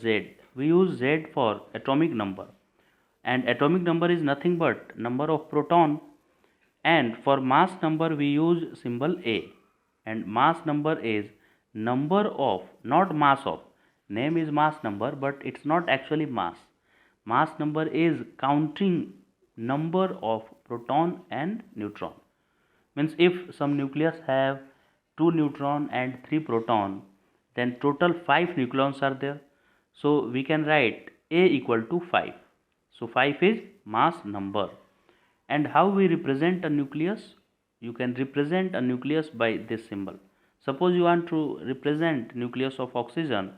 Z. We use Z for atomic number, and atomic number is nothing but number of proton, and for mass number we use symbol A, and mass number is number of, not mass of. Name is mass number, but it's not actually mass. Mass number is counting number of proton and neutron. Means if some nucleus have 2 neutron and 3 proton, then total 5 nucleons are there. So we can write A equal to 5. So 5 is mass number. And how we represent a nucleus? You can represent a nucleus by this symbol. Suppose you want to represent nucleus of oxygen,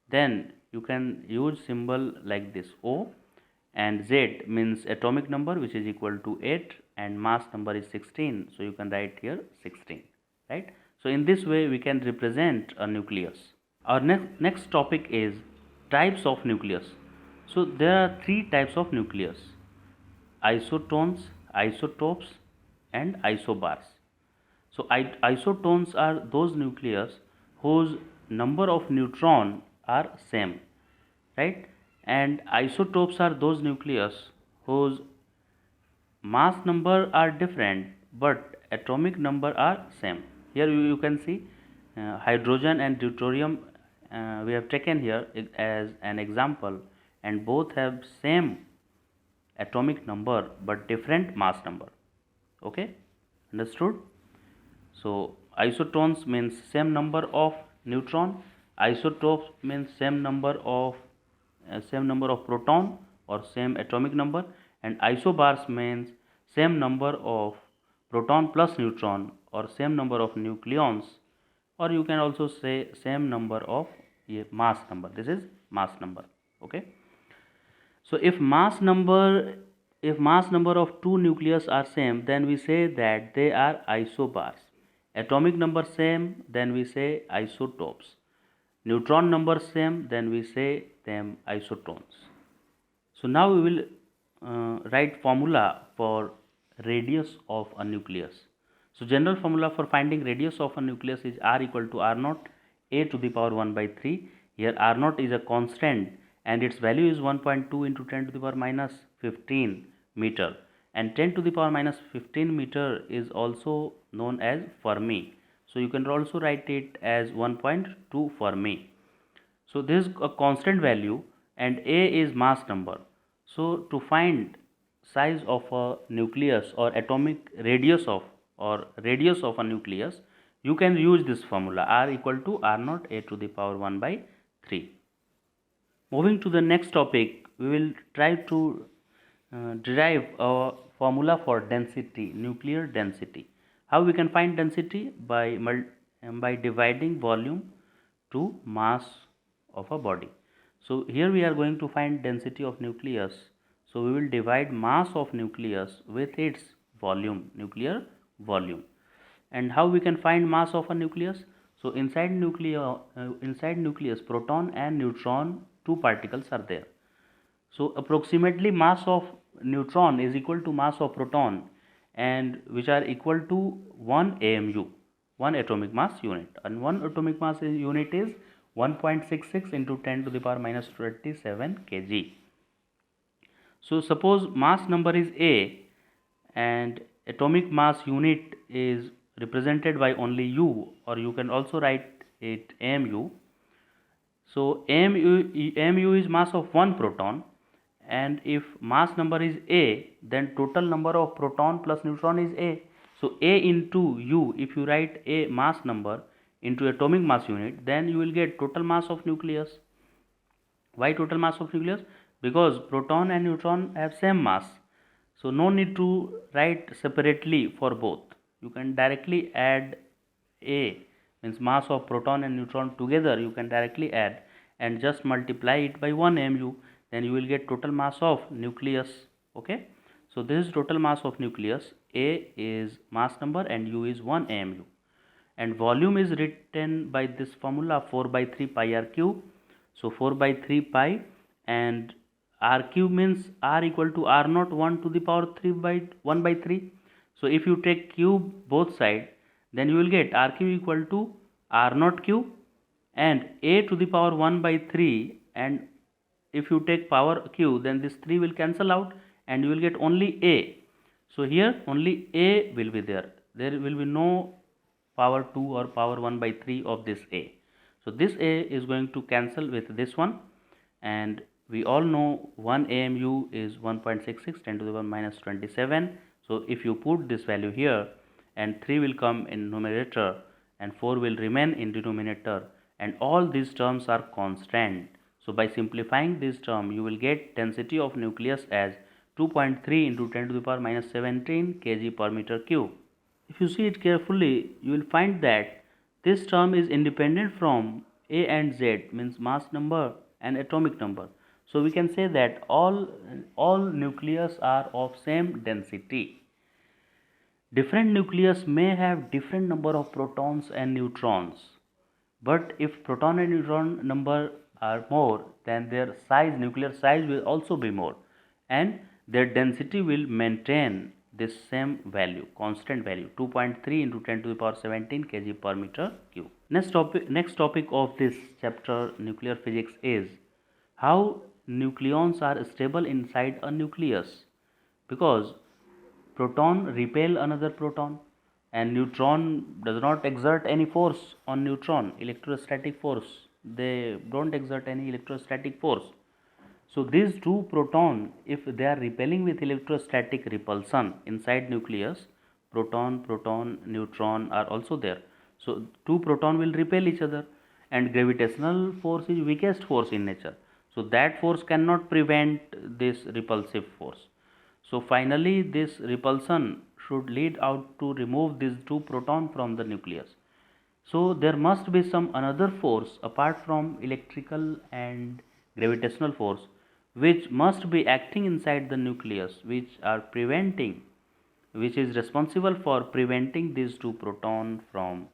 then you can use symbol like this O, and Z means atomic number, which is equal to 8, and mass number is 16, so you can write here 16, right? So in this way we can represent a nucleus. Our next topic is types of nucleus. So there are 3 types of nucleus: isotones, isotopes, and isobars. So isotones are those nucleus whose number of neutron are same, right? And isotopes are those nucleus whose mass number are different but atomic number are same. Here you can see hydrogen and deuterium we have taken here as an example, and both have same atomic number but different mass number. Okay, understood? So isotones means same number of neutron, isotopes means same number of proton or same atomic number, and isobars means same number of proton plus neutron or same number of nucleons, or you can also say same number of mass number. This is mass number. Okay, so if mass number of 2 nucleus are same, then we say that they are isobars. Atomic number same, then we say isotopes. Neutron number same, then we say them isotones. So now we will write formula for radius of a nucleus. So general formula for finding radius of a nucleus is R equal to R naught a to the power 1 by 3. Here R naught is a constant and its value is 1.2 into 10 to the power minus 15 meter, and 10 to the power minus 15 meter is also known as Fermi. So you can also write it as 1.2 Fermi. So this is a constant value and A is mass number. So to find size of a nucleus or atomic radius of a nucleus, you can use this formula R equal to R naught a to the power 1 by 3. Moving to the next topic, we will try to derive a formula for density, nuclear density. How we can find density? By dividing volume to mass of a body. So here we are going to find density of nucleus. So we will divide mass of nucleus with its volume, nuclear volume. And how we can find mass of a nucleus? So inside nucleus, proton and neutron, 2 particles are there. So approximately mass of neutron is equal to mass of proton, and which are equal to 1 AMU, 1 atomic mass unit, and 1 atomic mass unit is 1.66 into 10 to the power minus 27 kg. So suppose mass number is A and atomic mass unit is represented by only U, or you can also write it AMU. So AMU is mass of 1 proton, and if mass number is A, then total number of proton plus neutron is A. So A into U, if you write A mass number into atomic mass unit, then you will get total mass of nucleus. Why total mass of nucleus? Because proton and neutron have same mass. So no need to write separately for both. You can directly add A, means mass of proton and neutron together, you can directly add and just multiply it by 1 mu, then you will get total mass of nucleus. Okay, so this is total mass of nucleus. A is mass number and U is 1 AMU, and volume is written by this formula 4 by 3 pi r cube. So 4 by 3 pi, and r cube means r equal to r naught 1 to the power 3 by 1 by 3. So if you take cube both side, then you will get r cube equal to r naught cube and a to the power 1 by 3 and if you take power q, then this 3 will cancel out and you will get only a. So here only a will be there. There will be no power 2 or power 1 by 3 of this a. So this a is going to cancel with this one, and we all know 1 AMU is 1.66 10 to the power minus 27. So if you put this value here, and 3 will come in numerator and 4 will remain in denominator, and all these terms are constant. So by simplifying this term, you will get density of nucleus as 2.3 into 10 to the power minus 17 kg per meter cube. If you see it carefully, you will find that this term is independent from A and Z, means mass number and atomic number. So we can say that all nucleus are of same density. Different nucleus may have different number of protons and neutrons, but if proton and neutron number are more, then their size, nuclear size will also be more, and their density will maintain this same value, constant value, 2.3 into 10 to the power 17 kg per meter cube. Next topic of this chapter, nuclear physics, is how nucleons are stable inside a nucleus, because proton repel another proton and neutron does not exert any force on neutron, electrostatic force. They don't exert any electrostatic force. So these two proton, if they are repelling with electrostatic repulsion inside nucleus, proton, neutron are also there. So two proton will repel each other, and gravitational force is weakest force in nature. So that force cannot prevent this repulsive force. So finally this repulsion should lead out to remove these two proton from the nucleus. So there must be some another force apart from electrical and gravitational force, which must be acting inside the nucleus, which is responsible for preventing these two proton from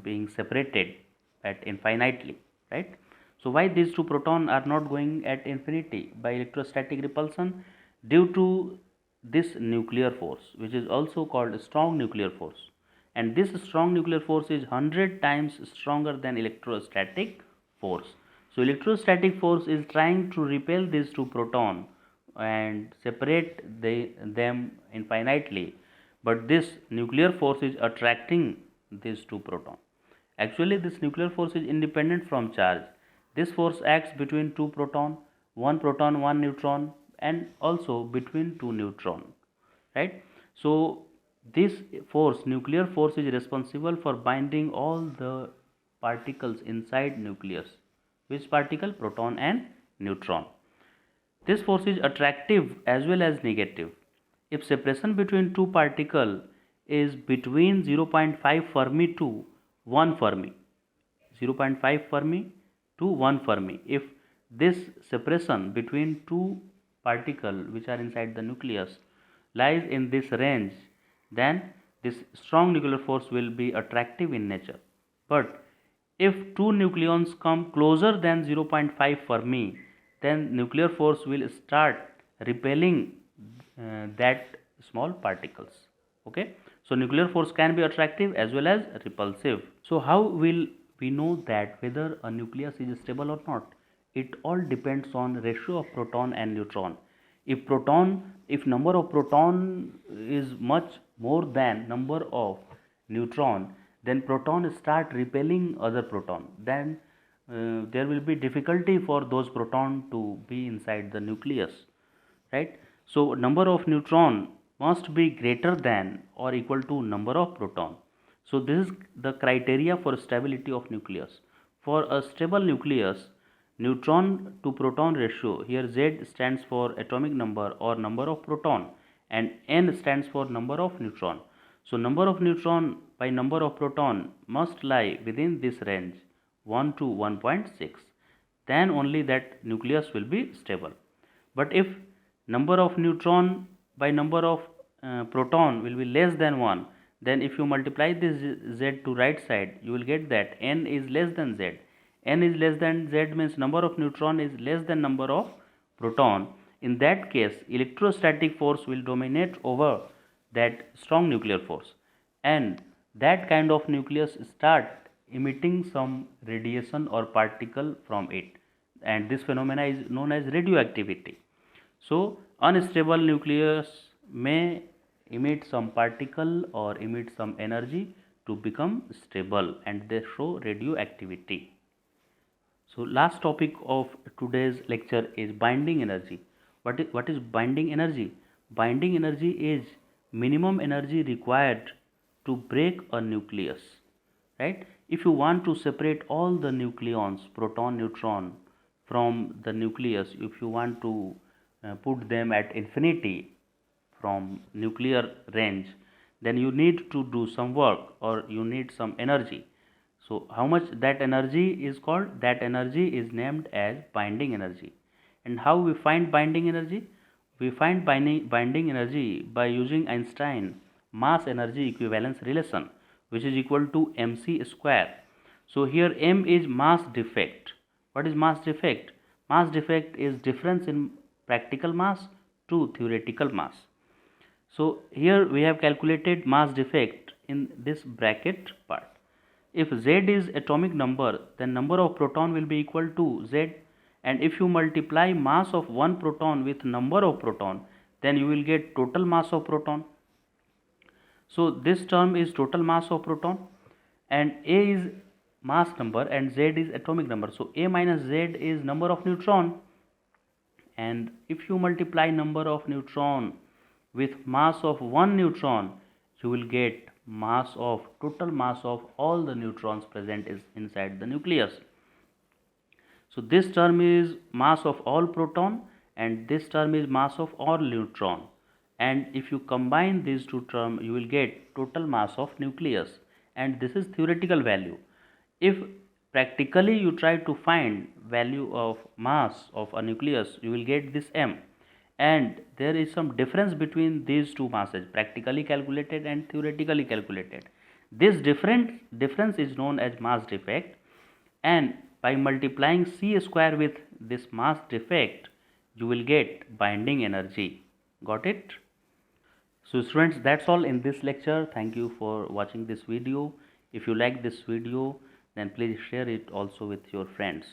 being separated at infinitely, right? So why these two proton are not going at infinity by electrostatic repulsion? Due to this nuclear force, which is also called strong nuclear force, and this strong nuclear force is 100 times stronger than electrostatic force. So electrostatic force is trying to repel these two proton and separate them infinitely, but this nuclear force is attracting these two proton. Actually this nuclear force is independent from charge. This force acts between two proton, one neutron, and also between two neutron, right? So this force, nuclear force, is responsible for binding all the particles inside nucleus. Which particle? Proton and neutron. This force is attractive as well as negative. If separation between two particles is between 0.5 Fermi to 1 Fermi, 0.5 Fermi to 1 Fermi, if this separation between two particles which are inside the nucleus lies in this range, then this strong nuclear force will be attractive in nature. But if two nucleons come closer than 0.5 Fermi, then nuclear force will start repelling that small particles. Okay, so nuclear force can be attractive as well as repulsive. So how will we know that whether a nucleus is stable or not? It all depends on ratio of proton and neutron. If number of proton is much more than number of neutron, then proton start repelling other proton. Then there will be difficulty for those proton to be inside the nucleus, right? So number of neutron must be greater than or equal to number of proton. So this is the criteria for stability of nucleus. For a stable nucleus, neutron to proton ratio, here Z stands for atomic number or number of proton, and N stands for number of neutron. So number of neutron by number of proton must lie within this range 1 to 1.6. Then only that nucleus will be stable. But if number of neutron by number of proton will be less than 1, then if you multiply this Z to right side, you will get that N is less than Z. N is less than Z means number of neutron is less than number of proton. In that case, electrostatic force will dominate over that strong nuclear force, and that kind of nucleus start emitting some radiation or particle from it. and this phenomena is known as radioactivity. So unstable nucleus may emit some particle or emit some energy to become stable, and they show radioactivity. So last topic of today's lecture is binding energy. What is binding energy? Binding energy is minimum energy required to break a nucleus, right? If you want to separate all the nucleons, proton, neutron, from the nucleus, if you want to put them at infinity from nuclear range, then you need to do some work or you need some energy. So how much that energy is called? That energy is named as binding energy. And how we find binding energy? We find binding energy by using Einstein mass energy equivalence relation, which is equal to mc square. So here m is mass defect. What is mass defect? Mass defect is difference in practical mass to theoretical mass. So here we have calculated mass defect in this bracket part. If Z is atomic number, then number of proton will be equal to Z, and if you multiply mass of one proton with number of proton, then you will get total mass of proton. So this term is total mass of proton, and A is mass number and Z is atomic number. So A minus Z is number of neutron, and if you multiply number of neutron with mass of one neutron, you will get total mass of all the neutrons present is inside the nucleus. So this term is mass of all proton and this term is mass of all neutron, and if you combine these two terms you will get total mass of nucleus, and this is theoretical value. If practically you try to find value of mass of a nucleus, you will get this m, and there is some difference between these two masses, practically calculated and theoretically calculated. This difference is known as mass defect, and by multiplying c square with this mass defect you will get binding energy. Got it? So students, that's all in this lecture. Thank you for watching this video. If you like this video, then please share it also with your friends.